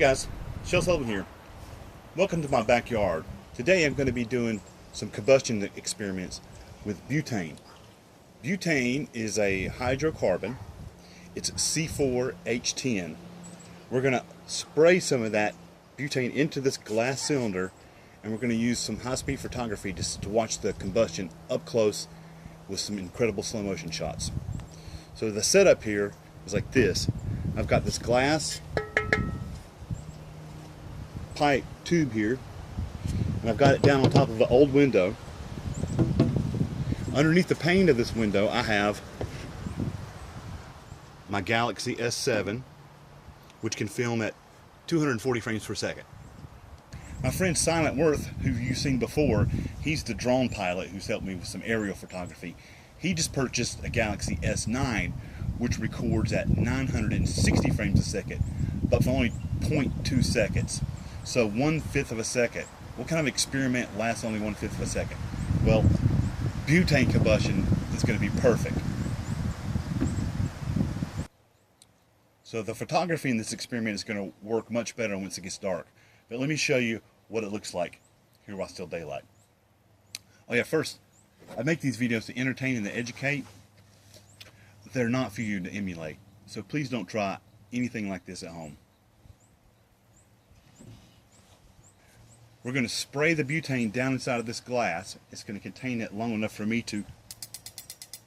guys, Shel Sullivan here. Welcome to my backyard. Today I'm going to be doing some combustion experiments with butane. Butane is a hydrocarbon. It's C4H10. We're going to spray some of that butane into this glass cylinder, and we're going to use some high-speed photography just to watch the combustion up close with some incredible slow motion shots. So the setup here is like this. I've got this glass pipe tube here, and I've got it down on top of an old window. Underneath the pane of this window I have my Galaxy S7, which can film at 240 frames per second. My friend Silentworth, who you've seen before, he's the drone pilot who's helped me with some aerial photography. He just purchased a Galaxy S9, which records at 960 frames a second, but for only 0.2 seconds. So 1/5 of a second. What kind of experiment lasts only 1/5 of a second? Well, butane combustion is going to be perfect. So the photography in this experiment is going to work much better once it gets dark. But let me show you what it looks like here while still daylight. Oh yeah, first, I make these videos to entertain and to educate. They're not for you to emulate. So please don't try anything like this at home. We're going to spray the butane down inside of this glass. It's going to contain it long enough for me to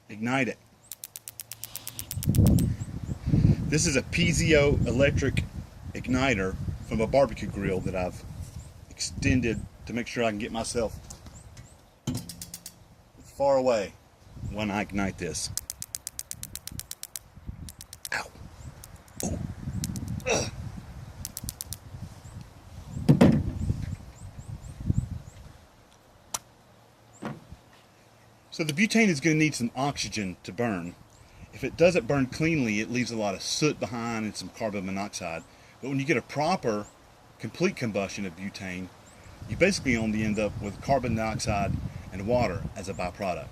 ignite it. This is a piezo electric igniter from a barbecue grill that I've extended to make sure I can get myself far away when I ignite this. Ow. Ooh. Ugh. So the butane is going to need some oxygen to burn. If it doesn't burn cleanly, it leaves a lot of soot behind and some carbon monoxide. But when you get a proper, complete combustion of butane, you basically only end up with carbon dioxide and water as a byproduct.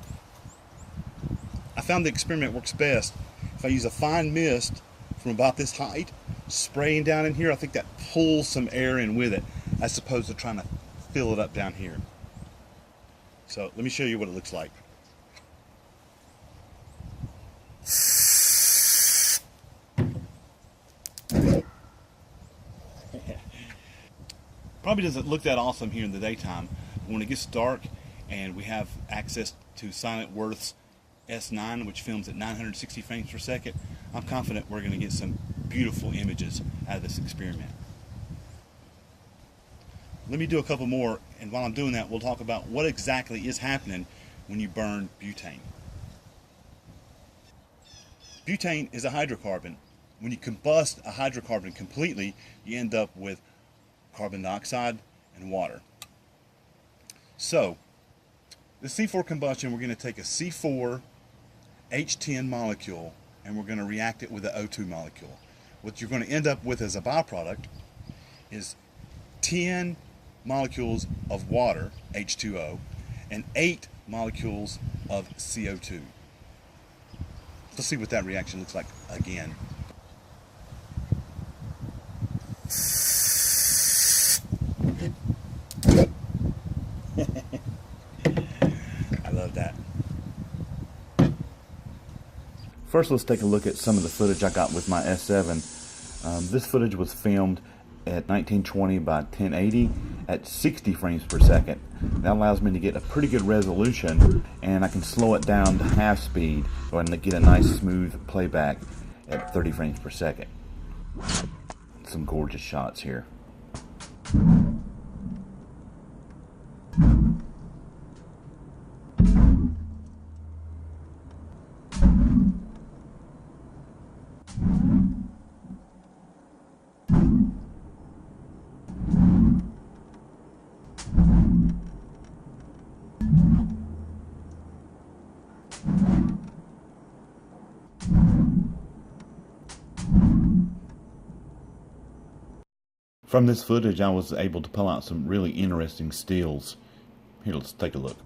I found the experiment works best if I use a fine mist from about this height, spraying down in here. I think that pulls some air in with it, as opposed to trying to fill it up down here. So let me show you what it looks like. Probably doesn't look that awesome here in the daytime, but when it gets dark and we have access to Silentworth's S9, which films at 960 frames per second, I'm confident we're going to get some beautiful images out of this experiment. Let me do a couple more, and while I'm doing that, we'll talk about what exactly is happening when you burn butane. Butane is a hydrocarbon. When you combust a hydrocarbon completely, you end up with carbon dioxide and water. So, the C4 combustion, we're going to take a C4H10 molecule and we're going to react it with an O2 molecule. What you're going to end up with as a byproduct is 10 molecules of water, H2O, and 8 molecules of CO2. Let's see what that reaction looks like again. I love that. First, let's take a look at some of the footage I got with my S7. This footage was filmed at 1920 by 1080 at 60 frames per second. That allows me to get a pretty good resolution, and I can slow it down to half speed so I can get a nice smooth playback at 30 frames per second. Some gorgeous shots here. From this footage, I was able to pull out some really interesting stills. Here, let's take a look.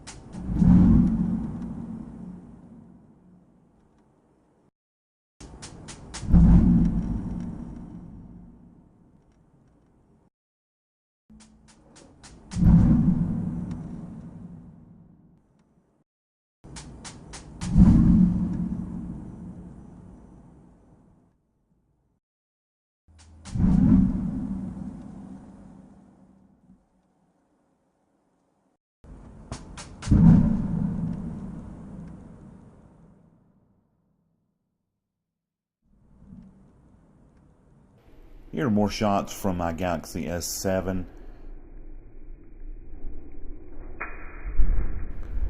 Here are more shots from my Galaxy S7.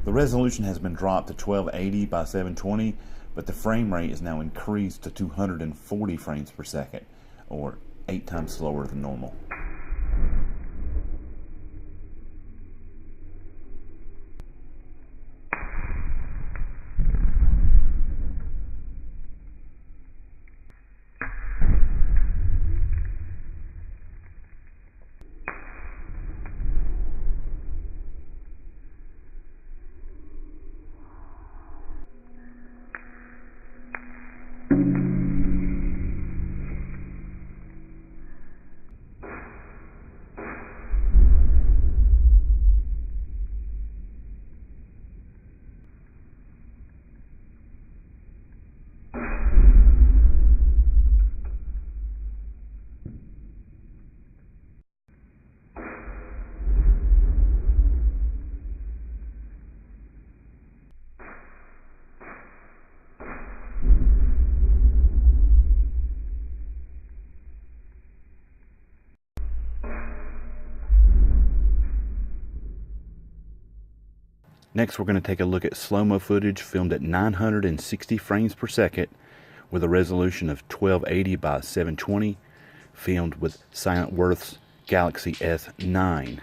The resolution has been dropped to 1280 by 720, but the frame rate is now increased to 240 frames per second, or 8 times slower than normal. Next, we're going to take a look at slow-mo footage filmed at 960 frames per second with a resolution of 1280 by 720, filmed with Silentworth's Galaxy S9.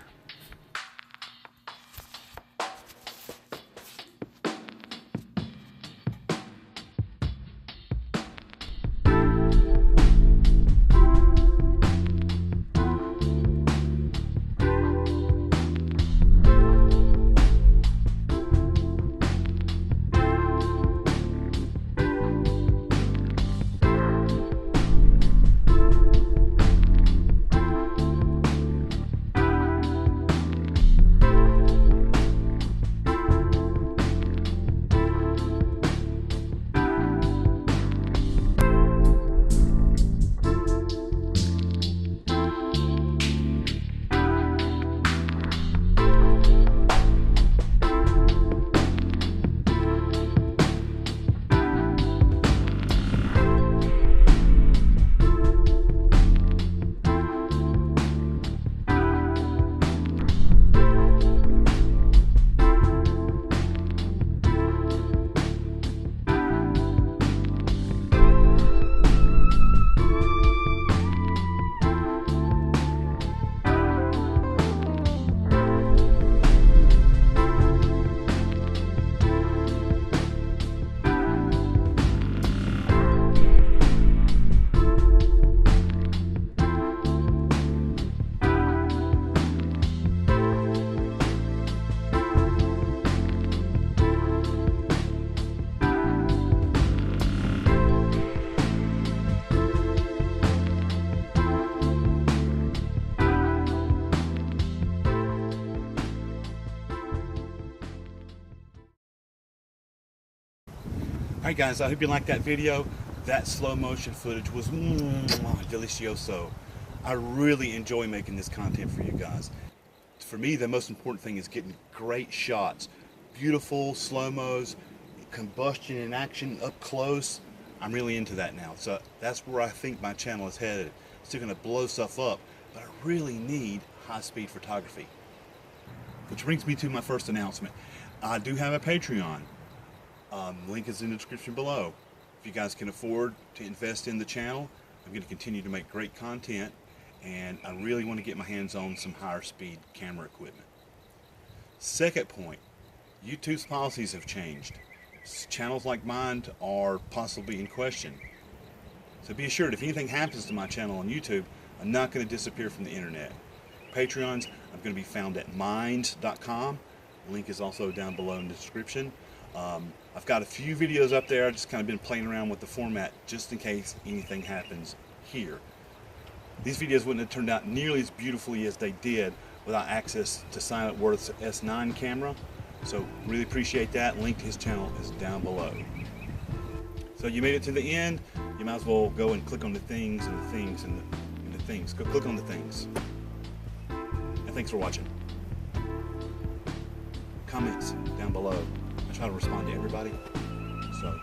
Alright guys, I hope you liked that video. That slow motion footage was delicioso. I really enjoy making this content for you guys. For me, the most important thing is getting great shots. Beautiful slow-mos, combustion in action up close. I'm really into that now. So that's where I think my channel is headed. Still gonna blow stuff up, but I really need high-speed photography. Which brings me to my first announcement. I do have a Patreon. Link is in the description below. If you guys can afford to invest in the channel, I'm going to continue to make great content, and I really want to get my hands on some higher speed camera equipment. Second point, YouTube's policies have changed. Channels like mine are possibly in question. So be assured, if anything happens to my channel on YouTube, I'm not going to disappear from the internet. Patreons, I'm going to be found at minds.com. Link is also down below in the description. I've got a few videos up there. I've just kind of been playing around with the format just in case anything happens here. These videos wouldn't have turned out nearly as beautifully as they did without access to Silentworth's S9 camera. So really appreciate that. Link to his channel is down below. So you made it to the end. You might as well go and click on the things and the things and the things. Go click on the things. And thanks for watching. Comments down below. I try to respond to everybody. So